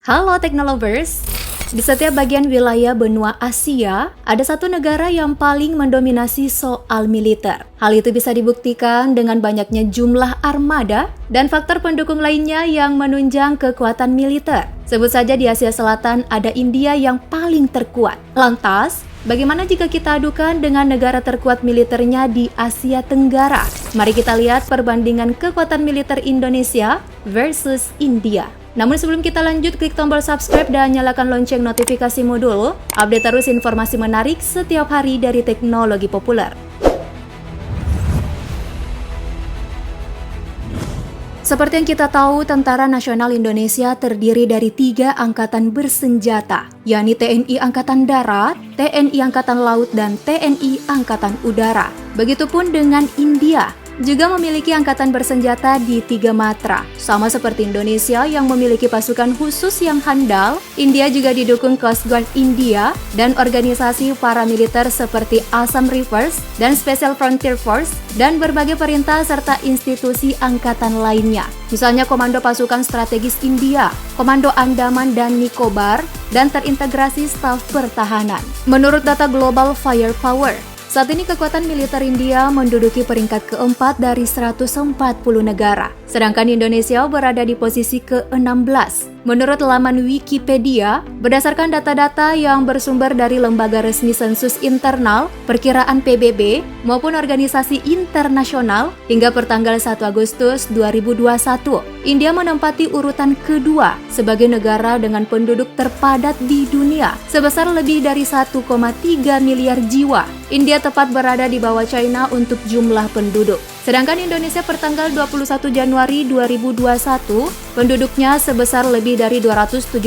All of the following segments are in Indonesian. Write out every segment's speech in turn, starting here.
Halo Teknolovers! Di setiap bagian wilayah benua Asia, ada satu negara yang paling mendominasi soal militer. Hal itu bisa dibuktikan dengan banyaknya jumlah armada dan faktor pendukung lainnya yang menunjang kekuatan militer. Sebut saja di Asia Selatan ada India yang paling terkuat. Lantas, bagaimana jika kita adukan dengan negara terkuat militernya di Asia Tenggara? Mari kita lihat perbandingan kekuatan militer Indonesia versus India. Namun sebelum kita lanjut, klik tombol subscribe dan nyalakan lonceng notifikasimu dulu. Update terus informasi menarik setiap hari dari teknologi populer. Seperti yang kita tahu, Tentara Nasional Indonesia terdiri dari 3 angkatan bersenjata, yakni TNI Angkatan Darat, TNI Angkatan Laut, dan TNI Angkatan Udara. Begitupun dengan India, juga memiliki angkatan bersenjata di 3 matra. Sama seperti Indonesia yang memiliki pasukan khusus yang handal, India juga didukung Coast Guard India dan organisasi paramiliter seperti Assam Rifles dan Special Frontier Force dan berbagai perintah serta institusi angkatan lainnya. Misalnya Komando Pasukan Strategis India, Komando Andaman dan Nicobar, dan terintegrasi staf pertahanan. Menurut data Global Firepower, saat ini kekuatan militer India menduduki peringkat keempat dari 140 negara, sedangkan Indonesia berada di posisi ke-16. Menurut laman Wikipedia, berdasarkan data-data yang bersumber dari lembaga resmi sensus internal, perkiraan PBB, maupun organisasi internasional, hingga pertanggal 1 Agustus 2021, India menempati urutan kedua sebagai negara dengan penduduk terpadat di dunia, sebesar lebih dari 1,3 miliar jiwa. India tepat berada di bawah China untuk jumlah penduduk. Sedangkan Indonesia pertanggal 21 Januari 2021, penduduknya sebesar lebih dari 271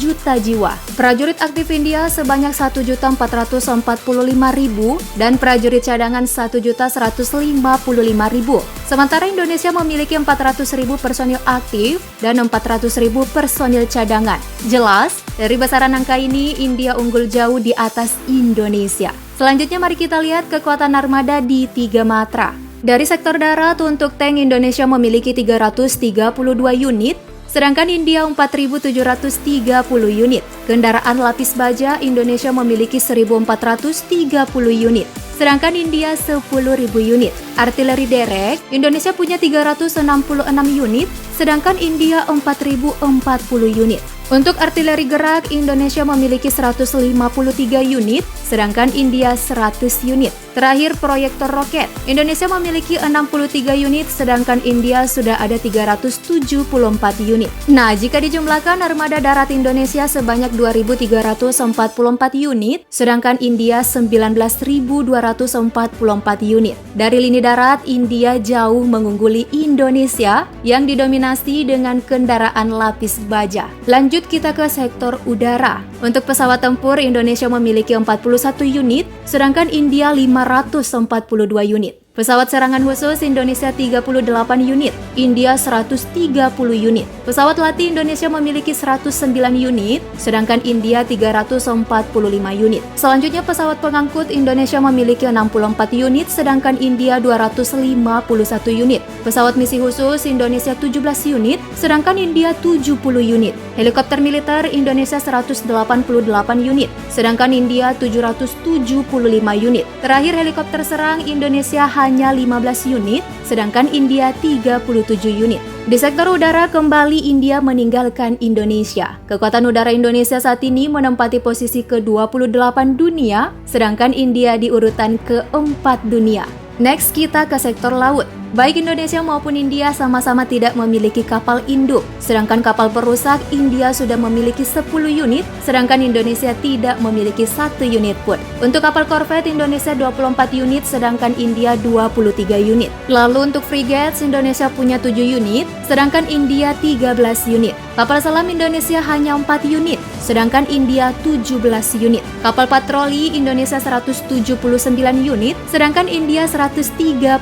juta jiwa. Prajurit aktif India sebanyak 1.445.000 dan prajurit cadangan 1.155.000. Sementara Indonesia memiliki 400.000 personil aktif dan 400.000 personil cadangan. Jelas, dari besaran angka ini, India unggul jauh di atas Indonesia. Selanjutnya mari kita lihat kekuatan armada di 3 matra. Dari sektor darat, untuk tank Indonesia memiliki 332 unit, sedangkan India 4.730 unit. Kendaraan lapis baja Indonesia memiliki 1.430 unit, sedangkan India 10.000 unit. Artileri derek Indonesia punya 366 unit, sedangkan India 4.040 unit. Untuk artileri gerak, Indonesia memiliki 153 unit, sedangkan India 100 unit. Terakhir, proyektor roket. Indonesia memiliki 63 unit, sedangkan India sudah ada 374 unit. Nah, jika dijumlahkan, armada darat Indonesia sebanyak 2.344 unit, sedangkan India 19.244 unit. Dari lini darat, India jauh mengungguli Indonesia yang didominasi dengan kendaraan lapis baja. Lanjut kita ke sektor udara. Untuk pesawat tempur, Indonesia memiliki 41 unit, sedangkan India 542 unit. Pesawat serangan khusus Indonesia 38 unit, India 130 unit. Pesawat latih Indonesia memiliki 109 unit, sedangkan India 345 unit. Selanjutnya pesawat pengangkut Indonesia memiliki 64 unit, sedangkan India 251 unit. Pesawat misi khusus Indonesia 17 unit, sedangkan India 70 unit. Helikopter militer Indonesia 188 unit, sedangkan India 775 unit. Terakhir helikopter serang Indonesia hanya 15 unit, sedangkan India 37 unit. Di sektor udara, kembali India meninggalkan Indonesia. Kekuatan udara Indonesia saat ini menempati posisi ke-28 dunia, sedangkan India di urutan ke-4 dunia. Next, kita ke sektor laut. Baik Indonesia maupun India sama-sama tidak memiliki kapal induk, sedangkan kapal perusak India sudah memiliki 10 unit, sedangkan Indonesia tidak memiliki 1 unit pun. Untuk kapal korvet Indonesia 24 unit, sedangkan India 23 unit. Lalu untuk frigates Indonesia punya 7 unit, sedangkan India 13 unit. Kapal selam Indonesia hanya 4 unit, sedangkan India 17 unit. Kapal patroli Indonesia 179 unit, sedangkan India 139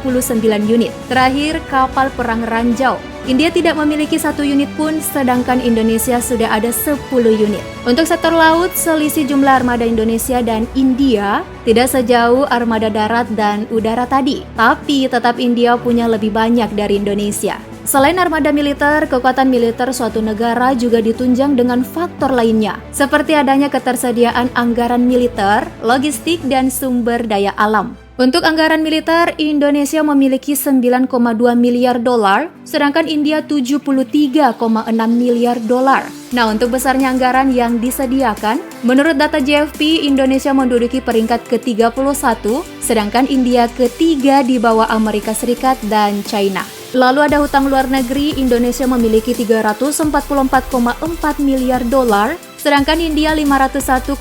unit. Terakhir, kapal perang ranjau. India tidak memiliki 1 unit pun, sedangkan Indonesia sudah ada 10 unit. Untuk sektor laut, selisih jumlah armada Indonesia dan India tidak sejauh armada darat dan udara tadi. Tapi tetap India punya lebih banyak dari Indonesia. Selain armada militer, kekuatan militer suatu negara juga ditunjang dengan faktor lainnya, seperti adanya ketersediaan anggaran militer, logistik, dan sumber daya alam. Untuk anggaran militer, Indonesia memiliki 9,2 miliar dolar, sedangkan India 73,6 miliar dolar. Nah, untuk besarnya anggaran yang disediakan, menurut data JFP, Indonesia menduduki peringkat ke-31, sedangkan India ketiga di bawah Amerika Serikat dan China. Lalu ada hutang luar negeri, Indonesia memiliki 344,4 miliar dolar, sedangkan India 501,6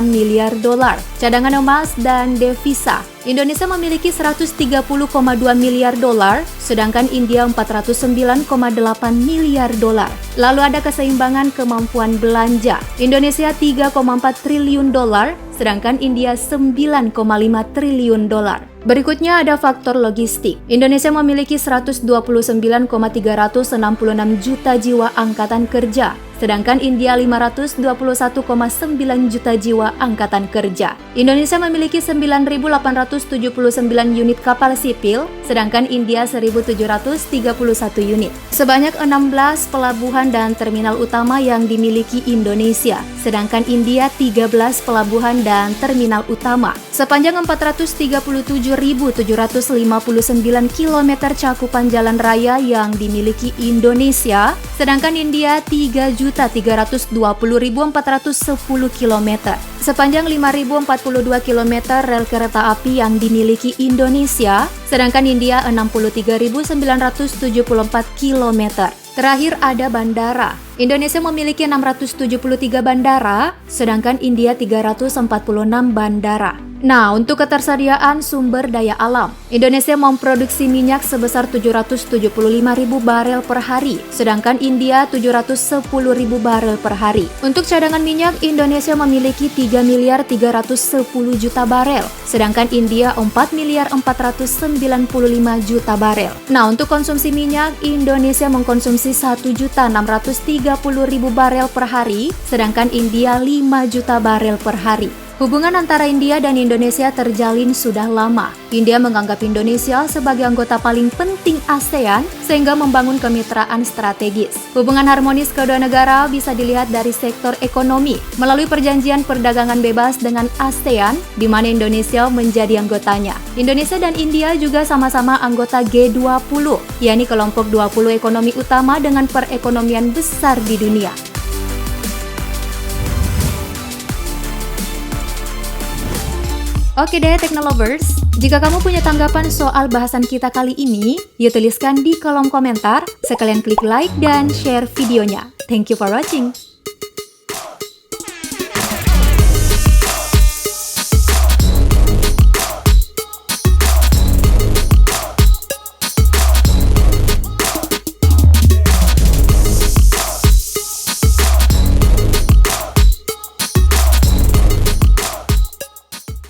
miliar dolar. Cadangan emas dan devisa, Indonesia memiliki 130,2 miliar dolar, sedangkan India 409,8 miliar dolar. Lalu ada keseimbangan kemampuan belanja, Indonesia 3,4 triliun dolar, sedangkan India 9,5 triliun dolar. Berikutnya ada faktor logistik. Indonesia memiliki 129,366 juta jiwa angkatan kerja, sedangkan India 521,9 juta jiwa angkatan kerja. Indonesia memiliki 9.879 unit kapal sipil, sedangkan India 1.731 unit. Sebanyak 16 pelabuhan dan terminal utama yang dimiliki Indonesia, sedangkan India 13 pelabuhan dan terminal utama. Sepanjang 437.759 km cakupan jalan raya yang dimiliki Indonesia, sedangkan India 3.320.410 km. Sepanjang 5.042 km rel kereta api yang dimiliki Indonesia, sedangkan India 63.974 km. Terakhir ada bandara. Indonesia memiliki 673 bandara, sedangkan India 346 bandara. Nah, untuk ketersediaan sumber daya alam, Indonesia memproduksi minyak sebesar 775.000 barel per hari, sedangkan India 710.000 barel per hari. Untuk cadangan minyak, Indonesia memiliki 3.310 juta barel, sedangkan India 4.495 juta barel. Nah, untuk konsumsi minyak, Indonesia mengkonsumsi 1.630.000 barel per hari, sedangkan India 5 juta barel per hari. Hubungan antara India dan Indonesia terjalin sudah lama. India menganggap Indonesia sebagai anggota paling penting ASEAN sehingga membangun kemitraan strategis. Hubungan harmonis kedua negara bisa dilihat dari sektor ekonomi melalui perjanjian perdagangan bebas dengan ASEAN di mana Indonesia menjadi anggotanya. Indonesia dan India juga sama-sama anggota G20, yakni kelompok 20 ekonomi utama dengan perekonomian besar di dunia. Oke deh Teknolovers, jika kamu punya tanggapan soal bahasan kita kali ini, yuk tuliskan di kolom komentar, sekalian klik like dan share videonya. Thank you for watching.